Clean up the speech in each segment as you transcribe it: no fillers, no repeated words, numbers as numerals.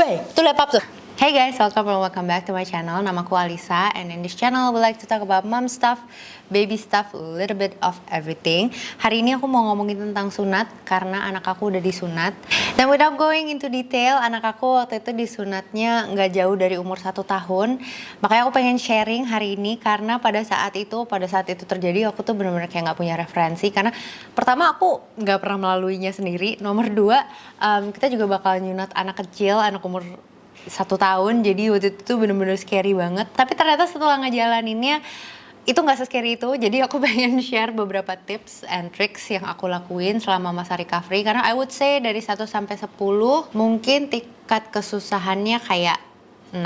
Hey, tuh laptop tuh. Hey guys, welcome back to my channel. Namaku Alisa, and in this channel we like to talk about mom stuff, baby stuff, a little bit of everything. Hari ini aku mau ngomongin tentang sunat karena anak aku udah disunat. Dan without going into detail, anak aku waktu itu disunatnya nggak jauh dari umur 1 tahun. Makanya aku pengen sharing hari ini karena pada saat itu terjadi aku tuh benar-benar kayak nggak punya referensi. Karena pertama aku nggak pernah melaluinya sendiri. Nomor 2, kita juga bakal nyunat anak kecil, anak umur 1 tahun, jadi waktu itu tuh bener-bener scary banget. Tapi ternyata setelah ngejalaninnya itu nggak se-scary itu. Jadi aku pengen share beberapa tips and tricks yang aku lakuin selama masa recovery. Karena I would say dari 1 sampai 10 mungkin tingkat kesusahannya kayak 6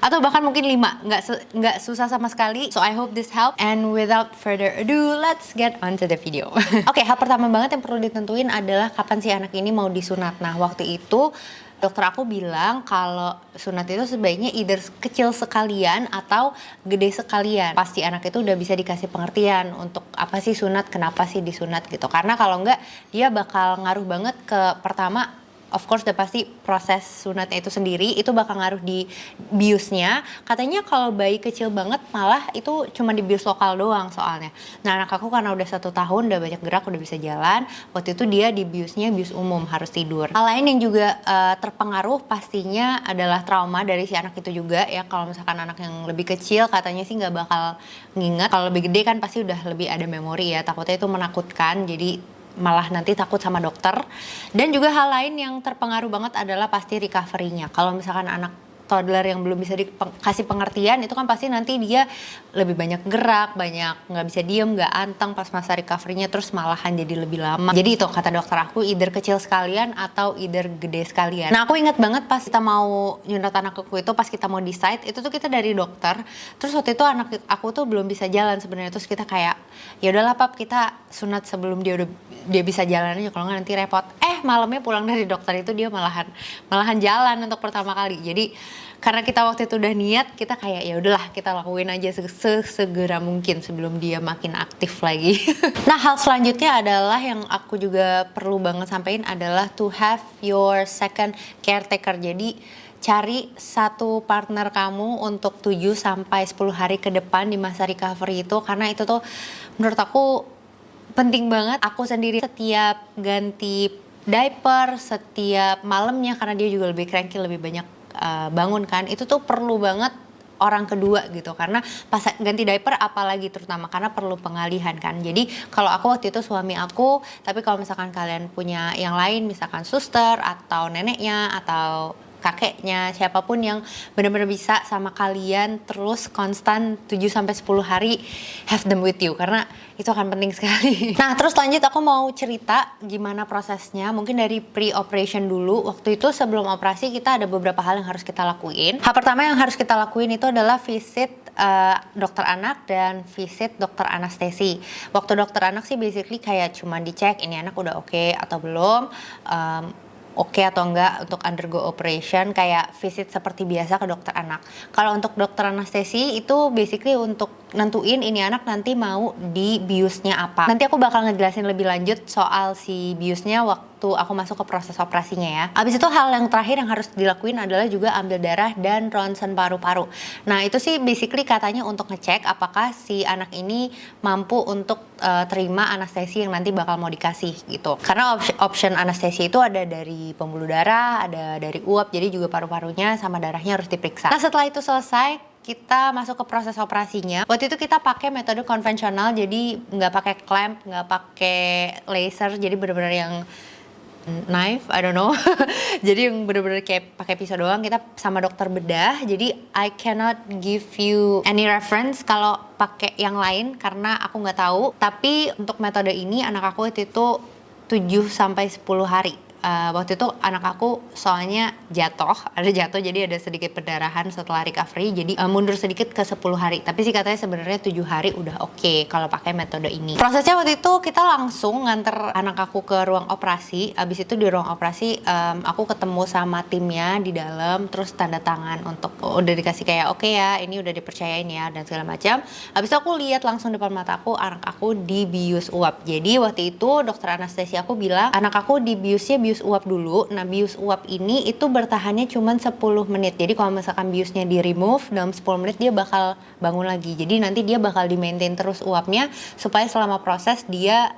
atau bahkan mungkin 5, nggak susah sama sekali. So I hope this help, and without further ado, let's get on to the video. Oke, hal pertama banget yang perlu ditentuin adalah kapan si anak ini mau disunat. Nah, waktu itu dokter aku bilang kalau sunat itu sebaiknya either kecil sekalian atau gede sekalian. Pasti anak itu udah bisa dikasih pengertian untuk apa sih sunat, kenapa sih disunat gitu. Karena kalau enggak dia bakal ngaruh banget ke pertama. Of course udah pasti proses sunatnya itu sendiri itu bakal ngaruh di biusnya. Katanya kalau bayi kecil banget malah itu cuma di bius lokal doang soalnya. Nah, anak aku karena udah 1 tahun, udah banyak gerak, udah bisa jalan. Waktu itu dia di biusnya bius umum, harus tidur. Hal lain yang juga terpengaruh pastinya adalah trauma dari si anak itu juga ya. Kalau misalkan anak yang lebih kecil katanya sih nggak bakal nginget. Kalau lebih gede kan pasti udah lebih ada memori ya. Takutnya itu menakutkan, jadi malah nanti takut sama dokter. Dan juga hal lain yang terpengaruh banget adalah pasti recovery-nya. Kalau misalkan anak toddler yang belum bisa dikasih pengertian, itu kan pasti nanti dia lebih banyak gerak, banyak nggak bisa diem, nggak anteng pas masa recovery-nya, terus malahan jadi lebih lama. Jadi itu kata dokter aku, either kecil sekalian atau either gede sekalian. Nah, aku ingat banget pas kita mau nyunat anak aku itu, pas kita mau decide, itu tuh kita dari dokter. Terus waktu itu anak aku tuh belum bisa jalan sebenarnya. Terus kita kayak, ya udahlah pap, kita sunat sebelum dia bisa jalan aja, kalau nggak nanti repot. Malamnya pulang dari dokter itu dia malahan jalan untuk pertama kali. Jadi karena kita waktu itu udah niat, kita kayak ya udahlah kita lakuin aja segera mungkin sebelum dia makin aktif lagi. Nah, hal selanjutnya adalah yang aku juga perlu banget sampein adalah to have your second caretaker. Jadi cari satu partner kamu untuk 7 sampai 10 hari ke depan di masa recovery itu, karena itu tuh menurut aku penting banget. Aku sendiri setiap ganti diaper setiap malamnya, karena dia juga lebih cranky, lebih banyak bangun kan, itu tuh perlu banget orang kedua gitu. Karena pas ganti diaper apalagi, terutama karena perlu pengalihan kan. Jadi kalau aku waktu itu suami aku, tapi kalau misalkan kalian punya yang lain, misalkan suster atau neneknya atau kakeknya, siapapun yang benar-benar bisa sama kalian terus konstan 7-10 hari, have them with you, karena itu akan penting sekali. Nah, terus lanjut aku mau cerita gimana prosesnya, mungkin dari pre-operation dulu. Waktu itu sebelum operasi kita ada beberapa hal yang harus kita lakuin. Hal pertama yang harus kita lakuin itu adalah visit dokter anak dan visit dokter anestesi. Waktu dokter anak sih basically kayak cuma dicek ini anak udah oke atau belum, oke atau enggak untuk undergo operation, kayak visit seperti biasa ke dokter anak. Kalau untuk dokter anestesi itu basically untuk nentuin ini anak nanti mau di biusnya apa. Nanti aku bakal ngejelasin lebih lanjut soal si biusnya waktu aku masuk ke proses operasinya ya. Abis itu hal yang terakhir yang harus dilakuin adalah juga ambil darah dan ronsen paru-paru. Nah, itu sih basically katanya untuk ngecek apakah si anak ini mampu untuk terima anestesi yang nanti bakal mau dikasih gitu. Karena option anestesi itu ada dari pembuluh darah, ada dari uap, jadi juga paru-parunya sama darahnya harus diperiksa. Nah, setelah itu selesai, kita masuk ke proses operasinya. Waktu itu kita pakai metode konvensional, jadi nggak pakai clamp, nggak pakai laser, jadi benar-benar yang knife, I don't know. Jadi yang bener-bener kayak pakai pisau doang. Kita sama dokter bedah. Jadi I cannot give you any reference kalau pakai yang lain karena aku nggak tahu. Tapi untuk metode ini anak aku itu 7-10 hari. Waktu itu anak aku soalnya jatuh jadi ada sedikit perdarahan setelah recovery, jadi mundur sedikit ke 10 hari. Tapi sih katanya sebenarnya 7 hari udah oke kalau pakai metode ini. Prosesnya waktu itu kita langsung nganter anak aku ke ruang operasi. Abis itu di ruang operasi aku ketemu sama timnya di dalam, terus tanda tangan untuk udah dikasih kayak oke ya, ini udah dipercayain ya dan segala macam. Abis itu aku lihat langsung depan mataku anak aku dibius uap. Jadi waktu itu dokter anestesi aku bilang anak aku dibiusnya bius bius uap dulu. Nah, bius uap ini itu bertahannya cuma 10 menit. Jadi kalau misalkan biusnya di remove dalam 10 menit dia bakal bangun lagi. Jadi nanti dia bakal di maintain terus uapnya supaya selama proses dia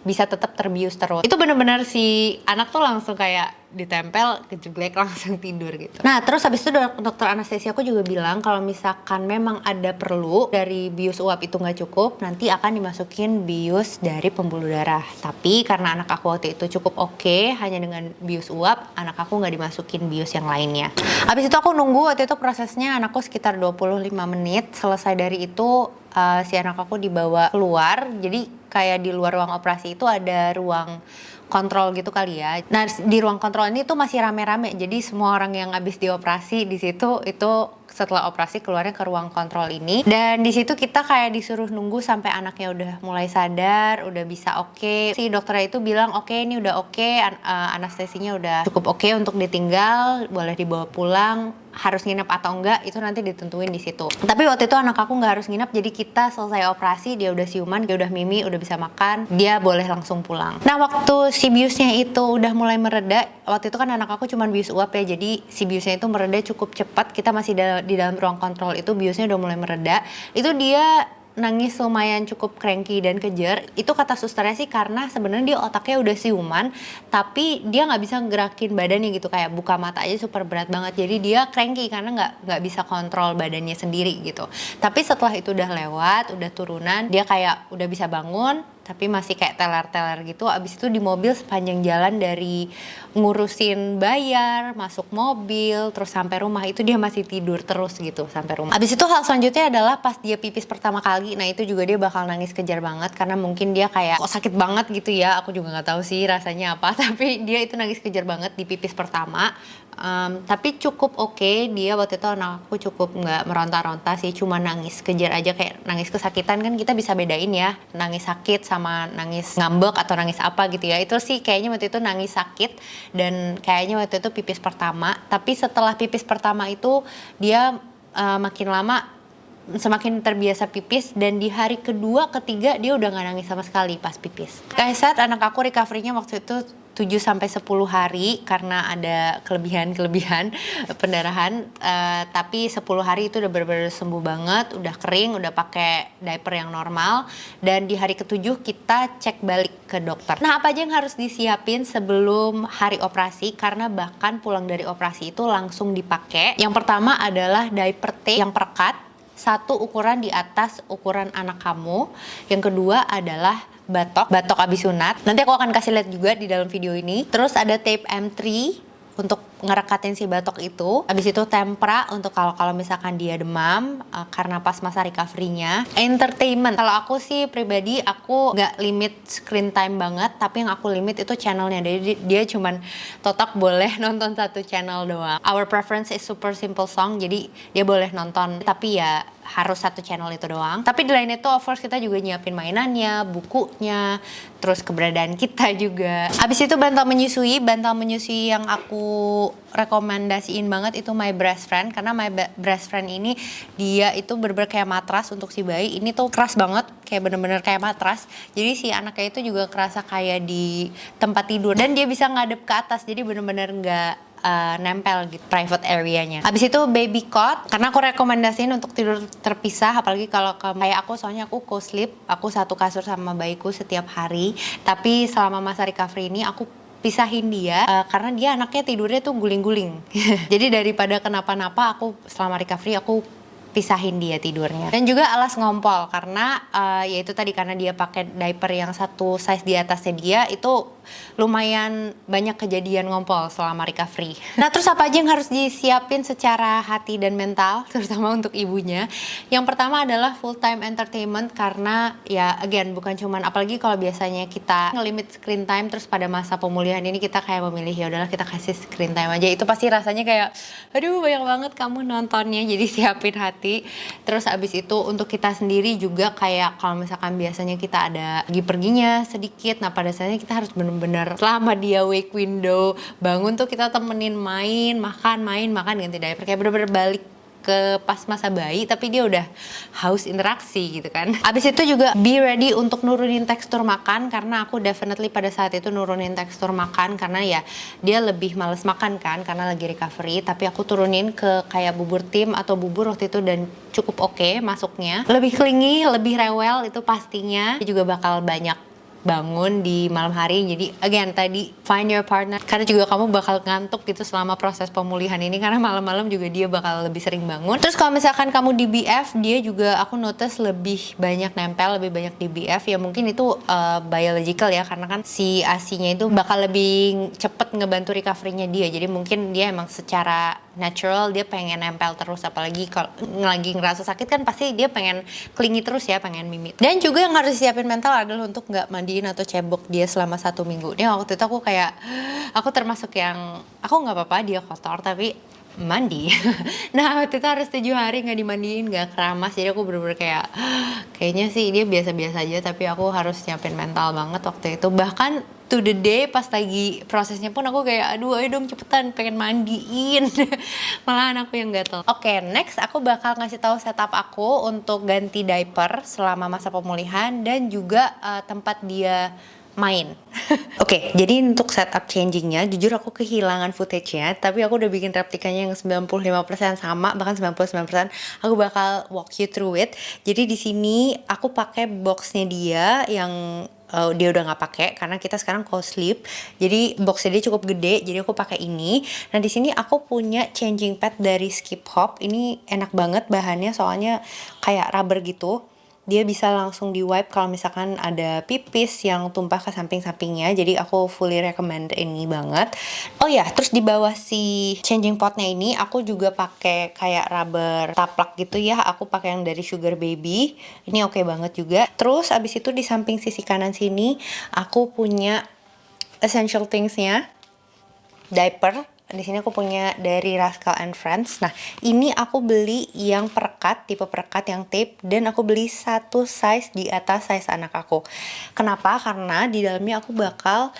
bisa tetap terbius terus. Itu bener-bener si anak tuh langsung kayak ditempel, kejeblek, langsung tidur gitu. Nah, terus habis itu dokter anestesi aku juga bilang kalau misalkan memang ada perlu dari bius uap itu nggak cukup, nanti akan dimasukin bius dari pembuluh darah. Tapi karena anak aku waktu itu cukup oke, hanya dengan bius uap, anak aku nggak dimasukin bius yang lainnya. Habis itu aku nunggu, waktu itu prosesnya anakku sekitar 25 menit. Selesai dari itu si anak aku dibawa keluar. Jadi kayak di luar ruang operasi itu ada ruang kontrol gitu kali ya. Nah, di ruang kontrol ini tuh masih rame-rame. Jadi semua orang yang habis dioperasi di situ itu setelah operasi keluarnya ke ruang kontrol ini. Dan di situ kita kayak disuruh nunggu sampai anaknya udah mulai sadar, udah bisa oke. Si dokternya itu bilang oke, ini udah oke, anestesinya udah cukup oke untuk ditinggal, boleh dibawa pulang. Harus nginep atau enggak itu nanti ditentuin di situ. Tapi waktu itu anak aku nggak harus nginep, jadi kita selesai operasi dia udah siuman, dia udah mimi, udah bisa makan, dia boleh langsung pulang. Nah, waktu si biusnya itu udah mulai mereda, waktu itu kan anak aku cuma bius uap ya, jadi si biusnya itu mereda cukup cepat. Kita masih di dalam ruang kontrol itu biusnya udah mulai mereda. Itu dia nangis lumayan cukup cranky dan kejer. Itu kata susternya sih karena sebenarnya dia otaknya udah siuman, tapi dia nggak bisa gerakin badannya gitu, kayak buka mata aja super berat banget. Jadi dia cranky karena nggak bisa kontrol badannya sendiri gitu. Tapi setelah itu udah lewat, udah turunan, dia kayak udah bisa bangun, tapi masih kayak teler-teler gitu. Abis itu di mobil sepanjang jalan dari ngurusin bayar, masuk mobil, terus sampai rumah itu dia masih tidur terus gitu sampai rumah. Abis itu hal selanjutnya adalah pas dia pipis pertama kali. Nah, itu juga dia bakal nangis kejar banget karena mungkin dia kayak kok sakit banget gitu ya. Aku juga nggak tahu sih rasanya apa, tapi dia itu nangis kejar banget di pipis pertama. Tapi cukup oke, dia waktu itu anak aku cukup nggak meronta-ronta sih, cuma nangis kejar aja, kayak nangis kesakitan kan kita bisa bedain ya, nangis sakit sama nangis ngambek atau nangis apa gitu ya. Itu sih kayaknya waktu itu nangis sakit dan kayaknya waktu itu pipis pertama. Tapi setelah pipis pertama itu dia makin lama semakin terbiasa pipis, dan di hari kedua ketiga dia udah nggak nangis sama sekali pas pipis. Kayak saat anak aku recovery-nya waktu itu 7-10 hari karena ada kelebihan pendarahan, tapi 10 hari itu udah benar-benar sembuh banget, udah kering, udah pakai diaper yang normal, dan di hari ke-7 kita cek balik ke dokter. Nah, apa aja yang harus disiapin sebelum hari operasi, karena bahkan pulang dari operasi itu langsung dipakai. Yang pertama adalah diaper tape yang perekat, satu ukuran di atas ukuran anak kamu. Yang kedua adalah batok abis sunat. Nanti aku akan kasih lihat juga di dalam video ini. Terus ada tape M3 untuk ngerekatin si batok itu. Habis itu tempra untuk kalau misalkan dia demam, karena pas masa recovery-nya. Entertainment, kalau aku sih pribadi aku nggak limit screen time banget, tapi yang aku limit itu channelnya. Jadi dia cuman total boleh nonton satu channel doang. Our preference is super simple song, jadi dia boleh nonton, tapi ya harus satu channel itu doang. Tapi di lain itu of course kita juga nyiapin mainannya, bukunya, terus keberadaan kita juga. Abis itu bantal menyusui yang aku rekomendasiin banget itu My Breast Friend, karena My Breast Friend ini dia itu bener-bener kayak matras untuk si bayi. Ini tuh keras banget, kayak bener-bener kayak matras. Jadi si anaknya itu juga kerasa kayak di tempat tidur, dan dia bisa ngadep ke atas, jadi bener-bener nggak nempel gitu private area-nya. Habis itu baby cot, karena aku rekomendasiin untuk tidur terpisah, apalagi kalau kayak aku, soalnya aku co-sleep, aku satu kasur sama bayiku setiap hari. Tapi selama masa recovery ini aku pisahin dia, karena dia anaknya tidurnya tuh guling-guling. Jadi daripada kenapa-napa, aku selama recovery aku pisahin dia tidurnya. Dan juga alas ngompol, karena yaitu tadi karena dia pakai diaper yang satu size di atasnya dia, itu lumayan banyak kejadian ngompol selama recovery. Nah, terus apa aja yang harus disiapin secara hati dan mental, terutama untuk ibunya? Yang pertama adalah full time entertainment, karena ya again bukan cuman, apalagi kalau biasanya kita ngelimit screen time, terus pada masa pemulihan ini kita kayak memilih ya udahlah kita kasih screen time aja, itu pasti rasanya kayak aduh banyak banget kamu nontonnya, jadi siapin hati. Terus abis itu untuk kita sendiri juga, kayak kalau misalkan biasanya kita ada perginya sedikit, nah pada saatnya kita harus bener-bener selama dia wake window bangun tuh kita temenin main, makan, ganti diaper, kayak bener-bener balik ke pas masa bayi tapi dia udah haus interaksi gitu kan. Abis itu juga be ready untuk nurunin tekstur makan, karena aku definitely pada saat itu nurunin tekstur makan karena ya dia lebih males makan kan karena lagi recovery. Tapi aku turunin ke kayak bubur tim atau bubur waktu itu dan cukup oke masuknya. Lebih clingy, lebih rewel itu pastinya. Dia juga bakal banyak bangun di malam hari. Jadi again tadi find your partner, karena juga kamu bakal ngantuk gitu selama proses pemulihan ini karena malam-malam juga dia bakal lebih sering bangun. Terus kalau misalkan kamu di BF, dia juga aku notice lebih banyak nempel, lebih banyak di BF. Ya mungkin itu biological ya, karena kan si ASI-nya itu bakal lebih cepet ngebantu recovery-nya dia. Jadi mungkin dia emang secara natural dia pengen nempel terus, apalagi kalau lagi ngerasa sakit kan pasti dia pengen clingy terus ya, pengen mimit. Dan juga yang harus disiapin mental adalah untuk nggak mandiin atau cebok dia selama 1 minggu. Dia waktu itu aku termasuk yang aku nggak apa-apa dia kotor tapi mandi. Nah waktu itu harus 7 hari nggak dimandiin, nggak keramas. Jadi aku bener-bener kayak kayaknya sih dia biasa-biasa aja, tapi aku harus nyiapin mental banget waktu itu. Bahkan to the day pas lagi prosesnya pun aku kayak aduh ayo dong cepetan pengen mandiin. Malahan aku yang gatel. Oke, next aku bakal ngasih tahu setup aku untuk ganti diaper selama masa pemulihan dan juga tempat dia main. Oke, jadi untuk setup changingnya, jujur aku kehilangan footage-nya, tapi aku udah bikin replikanya yang 95% sama, bahkan 99%. Aku bakal walk you through it. Jadi di sini aku pakai boxnya dia yang dia udah nggak pakai karena kita sekarang co-sleep. Jadi boxnya dia cukup gede, jadi aku pakai ini. Nah di sini aku punya changing pad dari Skip Hop. Ini enak banget bahannya, soalnya kayak rubber gitu. Dia bisa langsung di wipe kalau misalkan ada pipis yang tumpah ke samping-sampingnya. Jadi aku fully recommend ini banget. Oh ya, terus di bawah si changing potnya ini aku juga pakai kayak rubber taplak gitu ya. Aku pakai yang dari Sugar Baby. Ini oke banget juga. Terus abis itu di samping sisi kanan sini aku punya essential things-nya, diaper. Di sini aku punya dari Rascal and Friends. Nah, ini aku beli yang perekat, tipe perekat yang tape, dan aku beli satu size di atas size anak aku. Kenapa? Karena di dalamnya aku bakal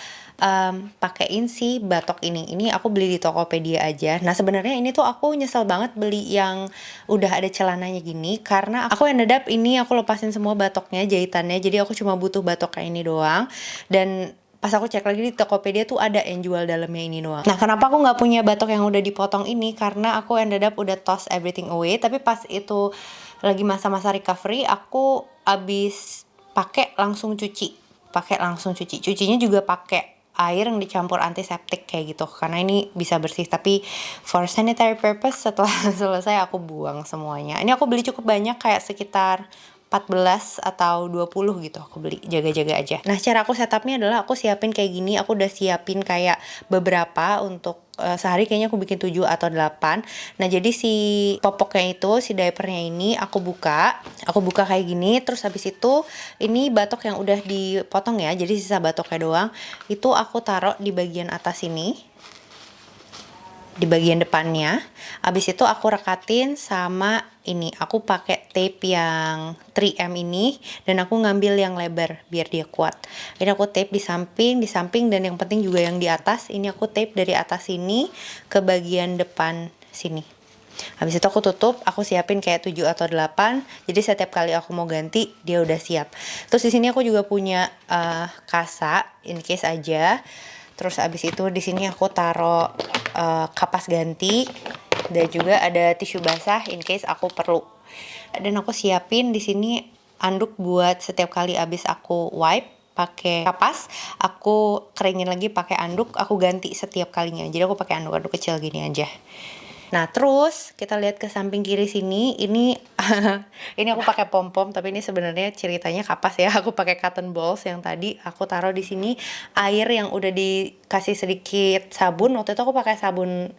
pakein si batok ini. Ini aku beli di Tokopedia aja. Nah, sebenarnya ini tuh aku nyesel banget beli yang udah ada celananya gini, karena aku ended up ini aku lepasin semua batoknya, jahitannya. Jadi aku cuma butuh batok kayak ini doang. Dan pas aku cek lagi di Tokopedia tuh ada yang jual dalamnya ini doang. Nah kenapa aku nggak punya batok yang udah dipotong ini? Karena aku ended up udah toss everything away. Tapi pas itu lagi masa-masa recovery, aku abis pakai langsung cuci. Cucinya juga pakai air yang dicampur antiseptik kayak gitu, karena ini bisa bersih. Tapi for sanitary purpose setelah selesai aku buang semuanya. Ini aku beli cukup banyak, kayak sekitar 14 atau 20 gitu aku beli, jaga-jaga aja. Nah cara aku setupnya adalah aku siapin kayak gini. Aku udah siapin kayak beberapa untuk sehari, kayaknya aku bikin 7 atau 8. Nah jadi si popoknya itu, si diapernya ini aku buka kayak gini. Terus habis itu ini batok yang udah dipotong ya, jadi sisa batoknya doang. Itu aku taruh di bagian atas ini, di bagian depannya. Abis itu aku rekatin sama ini, aku pakai tape yang 3M ini, dan aku ngambil yang lebar biar dia kuat. Ini aku tape di samping, dan yang penting juga yang di atas. Ini aku tape dari atas sini ke bagian depan sini. Habis itu aku tutup, aku siapin kayak 7 atau 8. Jadi setiap kali aku mau ganti, dia udah siap. Terus di sini aku juga punya kasa in case aja. Terus abis itu di sini aku taruh kapas ganti, dan juga ada tisu basah in case aku perlu. Dan aku siapin di sini anduk buat setiap kali abis aku wipe pakai kapas, aku keringin lagi pakai anduk, aku ganti setiap kalinya. Jadi aku pakai anduk kecil gini aja. Nah terus kita lihat ke samping kiri sini, ini ini aku pakai pom-pom, tapi ini sebenarnya ceritanya kapas ya. Aku pakai cotton balls yang tadi aku taruh di sini, air yang udah dikasih sedikit sabun. Waktu itu aku pakai sabun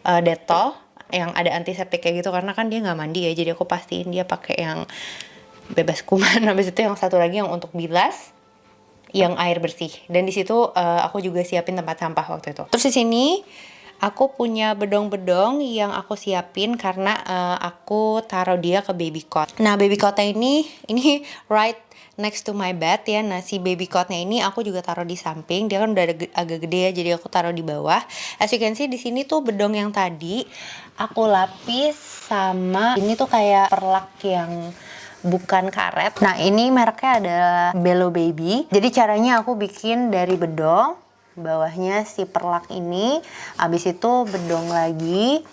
Dettol yang ada antiseptik kayak gitu, karena kan dia nggak mandi ya. Jadi aku pastiin dia pakai yang bebas kuman. Habis itu yang satu lagi yang untuk bilas, yang air bersih. Dan di situ aku juga siapin tempat sampah waktu itu. Terus di sini Aku punya bedong-bedong yang aku siapin karena aku taruh dia ke baby cot. Nah, baby cotnya ini right next to my bed ya. Nah, si baby cotnya ini aku juga taruh di samping. Dia kan udah agak gede ya, jadi aku taruh di bawah. As you can see di sini tuh bedong yang tadi aku lapis sama ini tuh kayak perlak yang bukan karet. Nah, ini mereknya adalah Bello Baby. Jadi caranya aku bikin dari bedong, bawahnya si perlak ini, habis itu bedong lagi,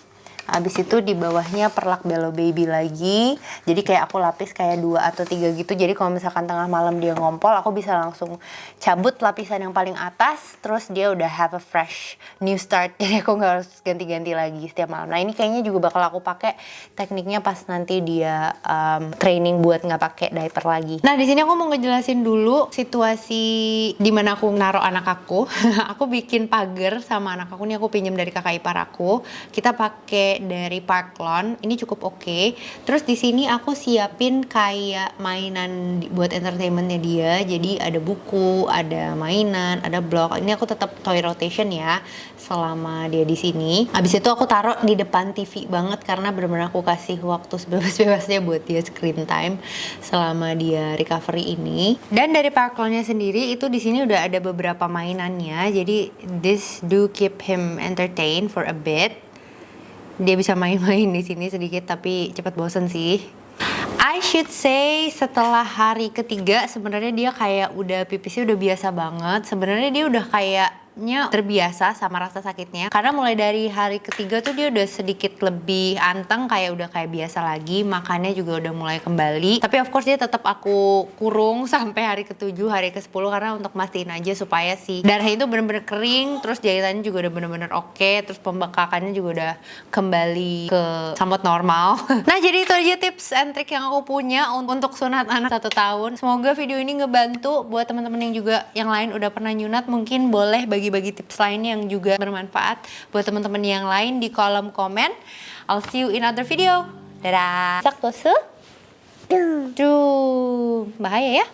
habis itu di bawahnya perlak Bello Baby lagi. Jadi kayak aku lapis kayak 2 atau 3 gitu. Jadi kalau misalkan tengah malam dia ngompol, aku bisa langsung cabut lapisan yang paling atas, terus dia udah have a fresh new start. Jadi aku nggak harus ganti-ganti lagi setiap malam. Nah, ini kayaknya juga bakal aku pakai tekniknya pas nanti dia training buat nggak pakai diaper lagi. Nah, di sini aku mau ngejelasin dulu situasi dimana aku naruh anak aku. Aku bikin pagar sama anak aku, nih aku pinjam dari kakak ipar aku. Kita pakai dari Parklon, ini cukup oke. Terus di sini aku siapin kayak mainan buat entertainmentnya dia. Jadi ada buku, ada mainan, ada blok. Ini aku tetap toy rotation ya selama dia di sini. Habis itu aku taruh di depan TV banget karena benar-benar aku kasih waktu sebebas-bebasnya buat dia screen time selama dia recovery ini. Dan dari Parklonnya sendiri itu di sini udah ada beberapa mainannya. Jadi this do keep him entertained for a bit. Dia bisa main-main di sini sedikit tapi cepat bosen sih. I should say setelah hari ketiga sebenarnya dia kayak udah pipisnya udah biasa banget. Sebenarnya dia udah kayaknya terbiasa sama rasa sakitnya. Karena mulai dari hari ketiga tuh dia udah sedikit lebih anteng, kayak udah kayak biasa lagi. Makannya juga udah mulai kembali. Tapi of course dia tetap aku kurung sampai hari ke-7, hari ke-10 karena untuk mastiin aja supaya si darah itu bener-bener kering, terus jahitannya juga udah bener-bener oke, terus pembekakannya juga udah kembali ke somewhat normal. Nah, jadi itu aja tips and trick yang aku punya untuk sunat anak 1 tahun. Semoga video ini ngebantu buat teman-teman yang juga yang lain udah pernah nyunat. Mungkin boleh bagi-bagi tips lain yang juga bermanfaat buat teman-teman yang lain di kolom komen. I'll see you in other video. Dadah. Sak tosu. Duh. Bahaya ya.